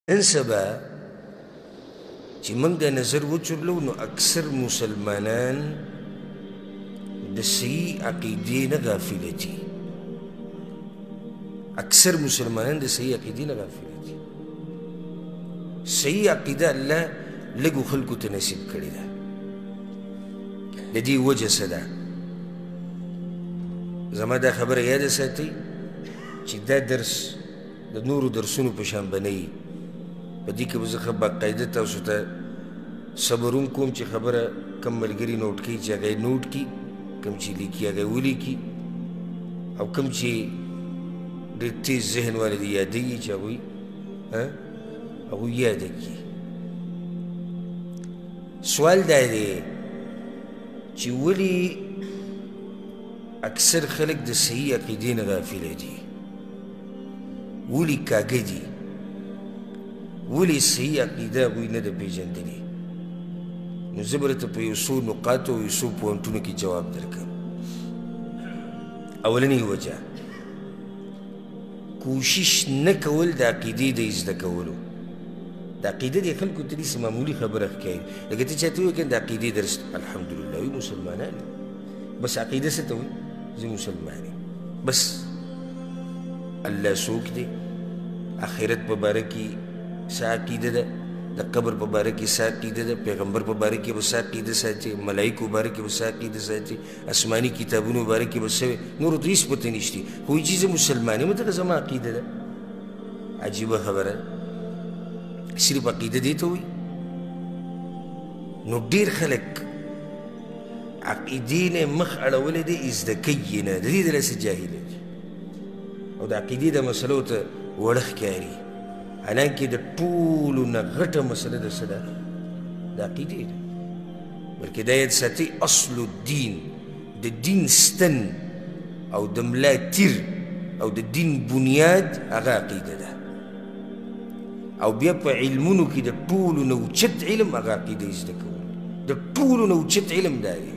نن سبا چې موږ د نظر وچورلو نو اکثر مسلمانان د صحیح عقیدې نه غافله دي. اکثر مسلمانان د صحیح عقیدې نه غافله دي. صحیح عقیده الله لږو خلکو ته نصیب کړې ده. د دې وجه څه ده؟ زما دا خبره یاده ساتئ چې دا درس د نورو درسونو په شان به نه وي. په دې کې به زه ښه باقاعده تاسو ته صبر هم کوم چې خبره کم ملګري نوټ کوي چې هغه یې نوټ کړي، کم چې لیکي هغه یې ولیکي، او کم چې ډېر تیز ذهن والے دي یادوي چې هغوی یاده کړي. سوال دا دی چې ولې اکثر خلک د صحیح عقیدې نه غافله دي؟ ولې کاږه دي؟ ولې صحیح عقیده هغوی نه ده پېژندلې؟ نو زه به درته په یو څو نقاطو او یو څو پوینټونو کې جواب درکړم. اولنۍ وجه کوشش نه کول د عقیدې د زده کولو. د عقیده د خلکو ته داسې معمولي خبره ښکاري لکه ته چاته ووایې که د عقیدې درس الحمدلله وي مسلمانان بس عقیده څه ته وایي؟ زه مسلمان یم بس. الله څوک دی؟ آخرت په باره کې څه عقیده ده؟ د قبر په باره کې څه عقیده ده؟ پیغمبر په باره کې به څه عقیده ساتي؟ ملایکو په باره کې به څه عقیده ساتي؟ آسماني کتابونو په باره کې به څه وي؟ نورو ته هېڅ پته نشته. خو وایي چې زه مسلمان یم دغه زما عقیده ده. عجیبه خبره ده. صرف عقیده دې ته وایي؟ نو ډېر خلک عقیدې نه مخ اړولی دی، زده کوي یې نه. د دې دلاسې جاهله دي او د عقیدې د مسلو ته وړه ښکاري، حالانکې د ټولو نه غټه مسله د څه ده؟ د عقیدې ده. بلکې دا یاد ساتئ اصل الدین، د دین ستن او د ملا تیر او د دین بنیاد هغه عقیده ده. او بیا په علمونو کې د ټولو نه اوچت علم هغه عقیده زده کول. د ټولو نه اوچت علم دا دی.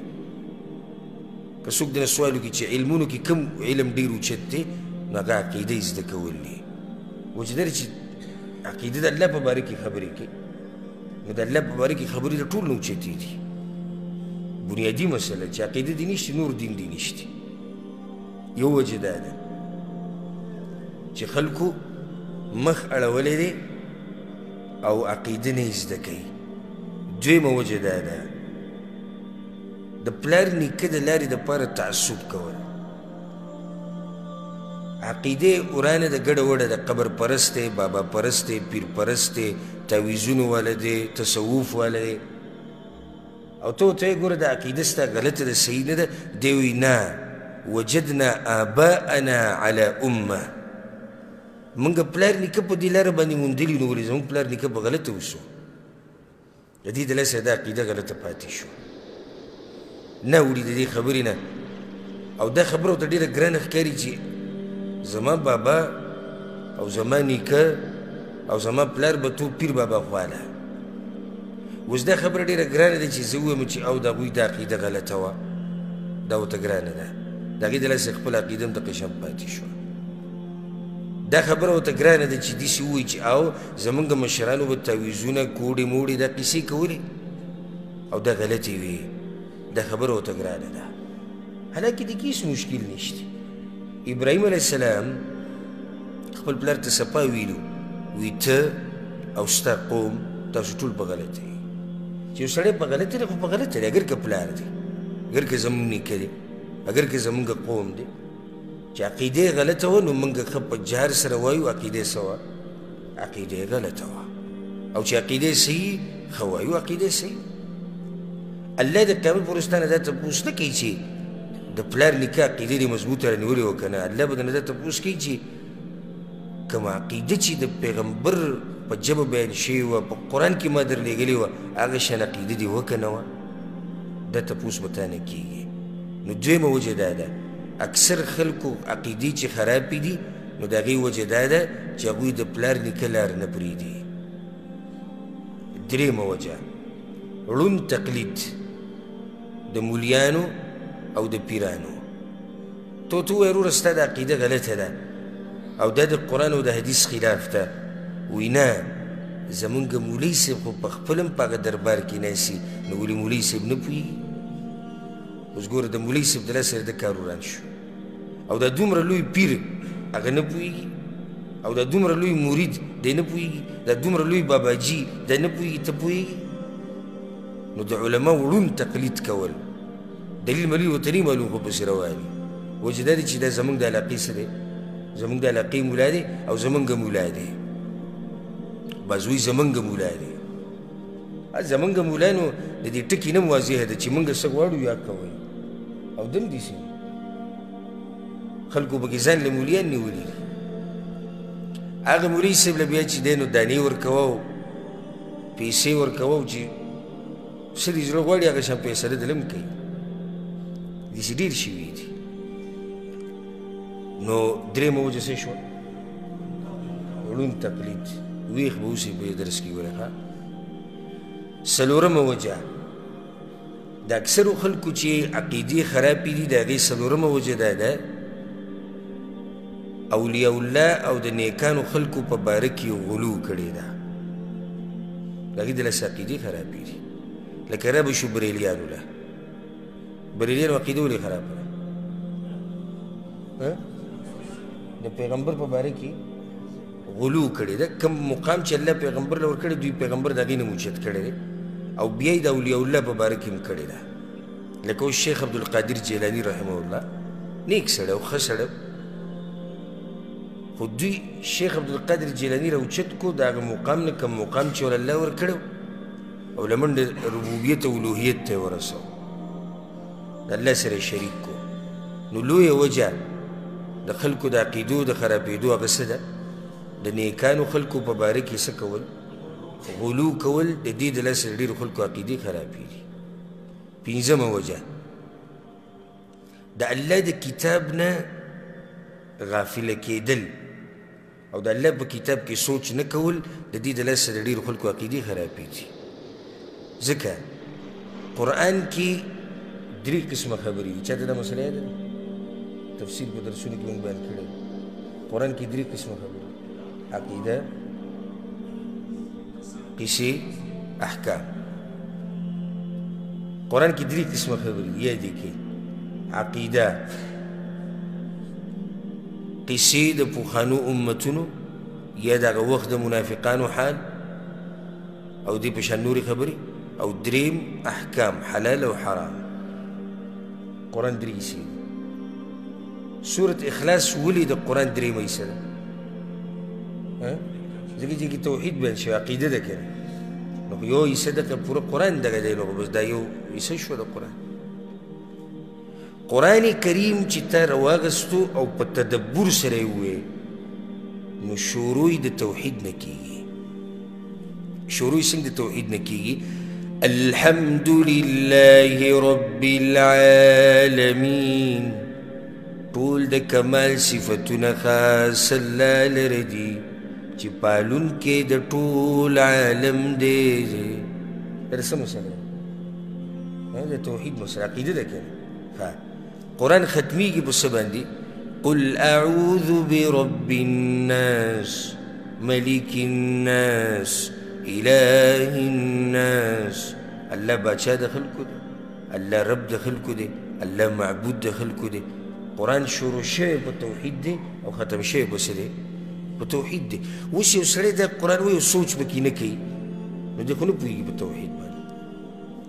که څوک درنه سوال وکړي چې علمونو کې کوم علم ډېر اوچت دی، نو هغه عقیده زده کول دی. وجه دا چې عقیده د الله په باره کې خبرې کوي، نو د الله په باره کې خبرې د ټولو نه اوچتې دي. بنیادي مسله چې عقیده دې نشته نور دین دې نشته. یو وجه دا ده چې خلکو مخ اړولی دی او عقیده نه زده کوي. دویمه وجه دا ده د پلار نیکه د لارې دپاره تعصب کول. عقیده ورانه د ګډه وډه د قبر پرست دی، بابا پرست دی، پیر پرست دی، تعویزونو والا دی، تصوف والا دی. او ته ورته یې ګوره دا عقیده ستا غلطه ده، صحیح نه ده. دی وایي نه، وجدنا آباءنا علی امه. موږ پلار نیکه په دې لاره باندې موندلي، نو ولې زموږ پلار نیکه په غلطه وسو؟ د دې دلاسې دا عقیده غلطه پاتې شو. نه وړي د دې خبرې نه. او دا خبره ورته ډېره ګرانه ښکاري چې زما بابا او زما نیکه او زما پلار به تو پیر بابا خواله. اوس دا خبره ډېره ګرانه ده چې زه ووایم چې او د هغوی دا عقیده غلطه وه. دا ورته ګرانه ده. د هغې دلاسې خپله عقیده هم دقې شان پاتې شوه. دا خبره ورته ګرانه ده چې داسې ووایي چې او زمونږ مشرانو به تعویزونه کوړې موړې دا قیسې کولې او دا غلطې وې. دا خبره ورته ګرانه ده. حالانکې د کې هېڅ مشکل نشته. ابراهیم علیه السلام خپل پلار ته صفا ویلو، وی ته او ستا قوم تاسو ټول په غلطه یې. چې یو سړی په غلطه دی خو په غلطه دی، اګر که پلار دی، اګر که زمونږ نیکه دی، اګر که زمونږ قوم دی. چې عقیده یې غلطه وه نو موږ ښه په جهر سره وایو عقیده یې څه وه؟ عقیده یې غلطه وه. او چې عقیده یې صحیح ښه وایو عقیده یې صحیح. الله د قیامت پر ورځ تا نه دا تپوس نه کوي چې د پلار نیکه عقیده دې مضبوطه رانیولې وه که نه. الله به درنه دا تپوس کوي چې کومه عقیده چې د پیغمبر په ژبه بیان شوې وه، په قرآن کې ما درلېږلې وه، هغه شان عقیده دې وه که نه وه؟ دا تپوس به تا نه کېږي. نو دویمه وجه دا ده اکثر خلکو عقیدې چې خرابې دي، نو د هغې وجه دا ده چې هغوی د پلار نیکه لار نه پرېږدي. درېیمه وجه ړوند تقلید د مولیانو او د پیرانو. ته ورته ووایې وروره ستا د عقیده غلطه ده او دا د قرآن او د حدیث خلاف ده. وی نه، زمونږ مولوي صاحب خو په خپل هم په هغه دربار کې ناستي نو ولې مولوي صاحب نه پوهېږي اوس ګوره د مولوي صاحب د لاسه د کار وران شو او دا دومره لوی پیر هغه نه پوهېږي او دا دومره لوی مرید دی نه پوهېږي دا دومره لوی باباجي دی نه پوهېږي ته پوهېږي نو د علماو ړوند تقلید کول دلیل ملیل وطني معلوم خو پسې روان وي وجه دا دی چې دا زموږ د علاقې څه دی زموږ د علاقې مولا دی او زموږ مولا دی بازوی زموږ مولا دی زموږ مولا نو د دې ټکي نه واضحه ده چې موږ څه غواړو یا کوئ او دم داسې خلکو پکې ځان له مولیان نیولي دي هغه مولوي صاحب له بیا چې دی نو دانې ورکوه پیسې ورکوه چې څه دې زړه غواړي هغه شان فیصله دله هم کوي داسې ډېر شوي دي نو درېیمه وجه څه شوه ړوند تقلید ویښ به اوسئ په درس کې ګوره ښه څلورمه وجه د اکثرو خلکو چې عقیدې خرابې دي د هغې څلورمه وجه دا ده اولیاء الله او د نیکانو خلکو په باره کې غلو کړې ده د هغې دلاسې عقیدې خرابې دي لکه رابه شو بریلیانو له بریلیانو عقیده ولې خرابه ده د پیغمبر په باره کې غلو کړی ده کوم مقام چې الله پیغمبر له ورکړی دوی پیغمبر د هغې نه اوچت کړی دی او بیا یې د اولیاء الله په باره کې هم کړې ده لکه اوس شیخ عبدالقادر جیلاني رحمه الله نیک سړی او ښه سړی خو دوی شیخ عبدالقادر جیلاني راوچت کو د هغه مقام نه کوم مقام چې ول الله ورکړی او له منډې ربوبیت او الوهیت ته یې ورسو د الله سره یې شریک کو نو لویه وجه د خلکو د عقیدو د خرابېدو هغه څه ده د نیکانو خلکو په باره کې څه کول غلو کول د دې د لاسه ډېرو خلکو عقیدې خرابېږي پنځمه وجه د الله د کتاب نه غافله کېدل او د الله په کتاب کې سوچ نه کول د دې د لاسه د ډېرو خلکو عقیدې خرابېږي ځکه قرآن کې درې قسمه خبرې دي چاته دا مسله یاده ده تفسیر په درسونو کې موږ بیان کړی قرآن کې درې قسمه خبرې عقیده قصې احکام قرآن کې درې قسمه خبرې یادې کړئ عقیده قصې د پخوانو امتونو یا د هغه وخت د منافقانو حال او دې په شان نورې خبرې او دریم احکام حلال او حرام قرآن درې حصې دي سورة اخلاص ولې د قرآن درېیمه حصه ده ځکه چې توحید بیان شوی عقیده ده که نو یو حصه ده که پوره قرآن دغه دی نو بس دا یو حصه شوه د قرآن قرآن کریم چې تا راواغستو او په تدبر سره یې ووایې نو شروع د توحید نه کېږي شروع څنګه د توحید نه کېږي الحمد لله رب العالمین ټول د کمال صفتونه خاص الله لره دي چې پالونکی د ټول عالم دی دا څه مسله ده د توحید مسله عقیده ده که قرآن ختمیږي په څه باندې قل اعوذ برب الناس ملک الناس اله الناس الله باچا د خلکو دی الله رب د خلکو دی الله معبود د خلکو دی قرآن شروع شوی په توحید دی او ختم شوی په څه دی په توحید دی اوس یو سړی دا قرآن وایي سوچ پکې نه کوي نو دی خو نه پوهېږي په توحید باندې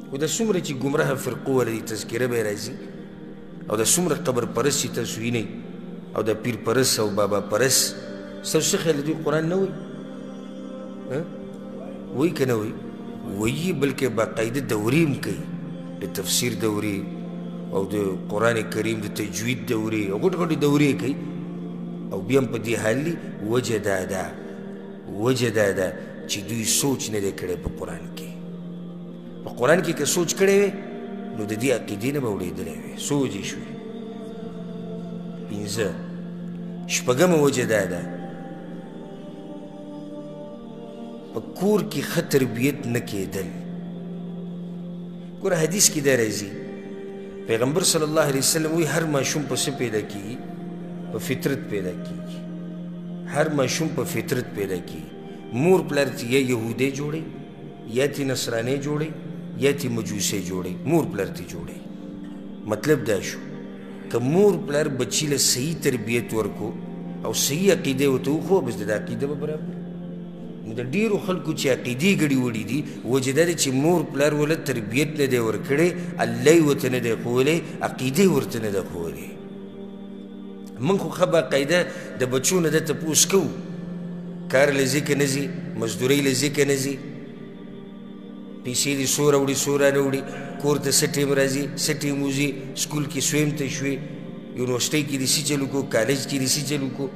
خو دا څومره چې ګمراه فرقو والا دي تذکره به یې راځي او دا څومره قبر پرست چې تاسو وینئ او دا پیر پرست او بابا پرست ستاسو څه خیال دوی قرآن نه وایي وایي که نه وایي وایي بلکې باقاعده دورې هم کوي د تفسیر دورې او د قرآن کریم د تجوید دورې او غټ غټې دورې کوي او بیا هم په دې حال دي وجه دا ده چې دوی سوچ نه دی کړی په قرآن کې په قرآن کې که سوچ کړی وی نو د دې عقیدې نه به اورېدلی وی سوچ یې شوی پنځه شپږمه وجه دا ده په کور کې ښه تربیت نه کېدل ګوره حدیث کې دا راځي پیغمبر صلی الله علیه وسلم وی هر ماشوم په څه پیدا کېږي په فطرت پیدا کېږي هر ماشوم په فطرت پیدا کېږي مور پلار تی یا یهودی جوړی یا تی نصرانی جوړی یا تی مجوسی جوړی مور پلار تی جوړی مطلب دا شو که مور پلار بچی له صحیح تربیت ورکو او صحیح عقیده ورته وښو بس د عقیده به برابر نو د ډېرو خلکو چې عقیدې ګډې وړي دي وجه دا دی چې مور پلار وله تربیت نه دی ورکړی الله یې ورته نه دی ښوولی عقیده یې ورته نه ده ښوولی موږ خو ښه باقاعده د بچو نه ده تپوس کوو کار له ځکه نه ځي مزدورۍ له ځکه نه ځي پیسې دې څو راوړي څو رانه کور ته څه ټیم راځي څه ټیم وځي سکول کې سویم ته شوې یونیورسټۍ کې دې څه چل وکړو کالج کې دې څه چل وکړو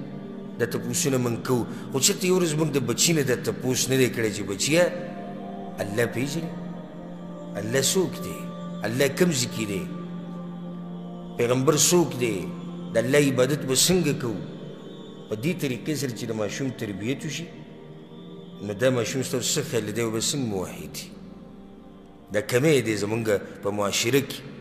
دا تپوسونه موږ کوو خو چېرته یو ورځ موږ د بچي نه دا تپوس نه دی کړی چې بچیه الله پېژنې الله څوک دی الله کوم ځای کې دی پیغمبر څوک دی د الله عبادت به څنګه کوو په دې طریقې سره چې د ماشوم تربیت وشي نو دا ماشوم ستاسو څه خیال دی او به څنګه موحد دا کمی دی زمونږ په معاشره کې